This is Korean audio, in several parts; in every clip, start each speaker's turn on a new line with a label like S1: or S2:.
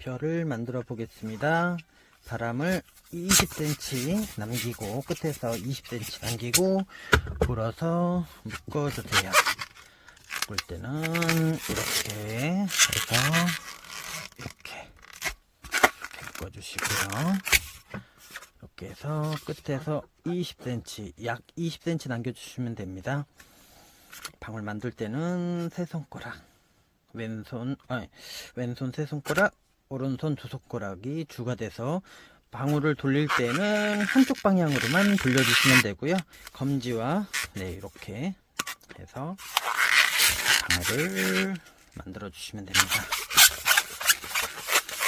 S1: 별을 만들어 보겠습니다. 바람을 20cm 남기고 끝에서 20cm 남기고 불어서 묶어주세요. 묶을 때는 이렇게 해서 이렇게 묶어주시고요. 이렇게 해서 끝에서 20cm, 약 20cm 남겨주시면 됩니다. 방울 만들 때는 세 손가락, 왼손 세 손가락, 오른손 두 손가락이 주가 돼서 방울을 돌릴 때는 한쪽 방향으로만 돌려주시면 되고요. 검지와 이렇게 해서 방울을 만들어 주시면 됩니다.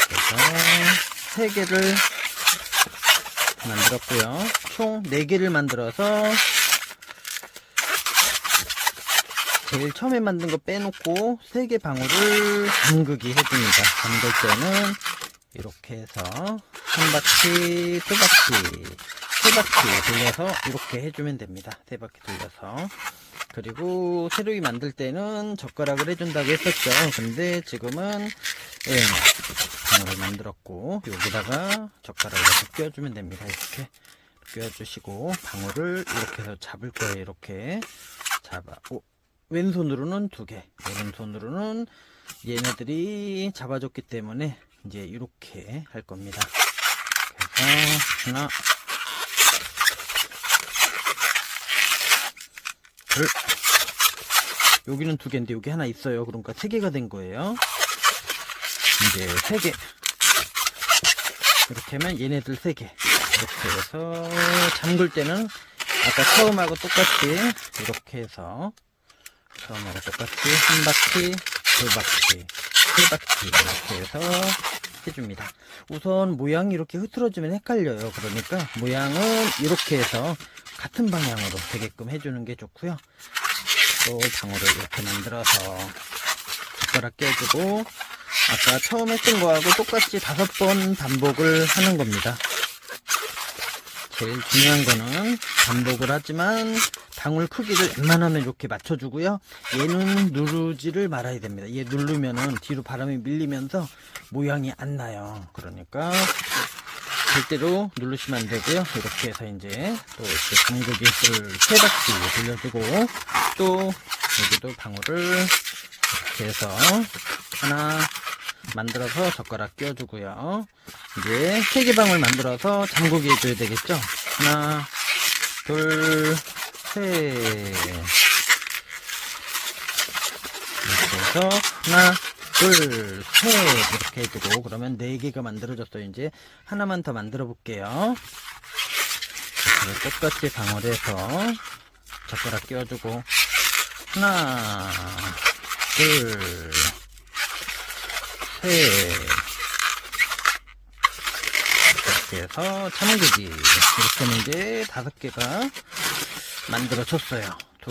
S1: 그래서 3개를 만들었고요. 총 4개를 만들어서 제일 처음에 만든 거 빼놓고 3개 방울을 잠그기 해줍니다. 잠글 때는 이렇게 해서 한 바퀴, 두 바퀴, 세 바퀴 돌려서 이렇게 해주면 됩니다. 3바퀴 돌려서. 그리고 새로이 만들 때는 젓가락을 해준다고 했었죠. 근데 지금은 방울을 만들었고 여기다가 젓가락을 이렇게 끼워주면 됩니다. 이렇게 끼워주시고 방울을 이렇게 해서 잡을 거예요. 이렇게 왼손으로는 2개, 오른손으로는 얘네들이 잡아줬기 때문에 이제 이렇게 할 겁니다. 그래서 하나, 둘, 여기는 2개인데 여기 하나 있어요. 그러니까 3개가 된 거예요. 이제 3개 이렇게 하면 얘네들 3개 이렇게 해서 잠글 때는 아까 처음하고 똑같이 이렇게 해서 처음하고 똑같이 한 바퀴, 두 바퀴, 세 바퀴 이렇게 해서 해줍니다. 우선 모양이 이렇게 흐트러지면 헷갈려요. 그러니까 모양은 이렇게 해서 같은 방향으로 되게끔 해주는 게 좋고요. 또 방울을 이렇게 만들어서 젓가락 껴주고 아까 처음 했던 거하고 똑같이 5번 반복을 하는 겁니다. 제일 중요한 거는 반복을 하지만 방울 크기를 웬만하면 이렇게 맞춰주고요. 얘는 누르지를 말아야 됩니다. 얘 누르면은 뒤로 바람이 밀리면서 모양이 안 나요. 그러니까 절대로 누르시면 안 되고요. 이렇게 해서 이제 또 이렇게 잠그기를 3바퀴 돌려주고 또 여기도 방울을 이렇게 해서 하나 만들어서 젓가락 끼워주고요. 이제 3개 방울 만들어서 잠그기 해줘야 되겠죠. 하나, 둘, 셋. 이렇게 해서 하나, 둘, 셋 이렇게 해주고 그러면 4개가 만들어졌어요. 이제 하나만 더 만들어 볼게요. 똑같이 방울해서 젓가락 끼워주고 하나, 둘, 이렇게 해서 잠그기 이렇게 하면 이제 5개가 만들어졌어요. 2,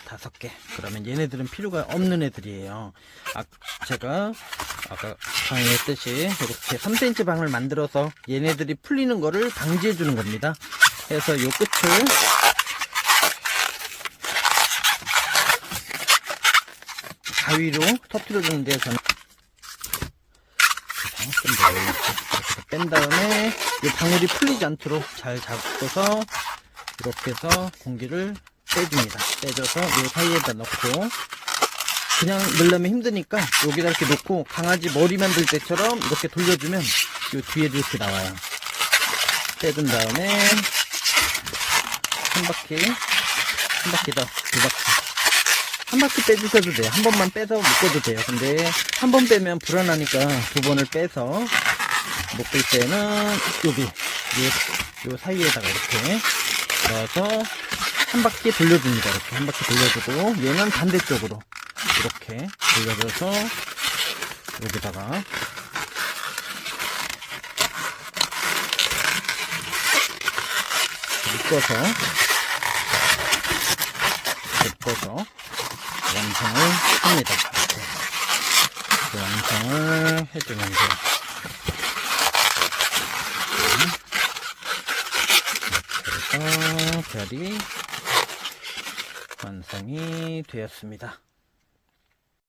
S1: 4, 5개. 그러면 얘네들은 필요가 없는 애들이에요. 제가 아까 강의했듯이 이렇게 3cm 방을 만들어서 얘네들이 풀리는 거를 방지해 주는 겁니다. 그래서 요 끝을 가위로 터뜨려 주는데 저는 뺀 다음에 이 방울이 풀리지 않도록 잘 잡고서 이렇게 해서 공기를 빼줍니다. 빼줘서 이 사이에다 넣고 그냥 넣으려면 힘드니까 여기다 이렇게 놓고 강아지 머리 만들 때처럼 이렇게 돌려주면 이 뒤에도 이렇게 나와요. 빼준 다음에 한 바퀴 더, 2바퀴 한 바퀴 빼주셔도 돼요. 한 번만 빼서 묶어도 돼요. 근데 한 번 빼면 불안하니까 2번을 빼서 묶을 때는 여기 요 사이에다가 이렇게 넣어서 한 바퀴 돌려줍니다. 이렇게 한 바퀴 돌려주고 얘는 반대쪽으로 이렇게 돌려줘서 여기다가 묶어서 완성을 합니다. 이렇게 완성을 해주면 돼요. 이렇게 해서 별이 완성이 되었습니다.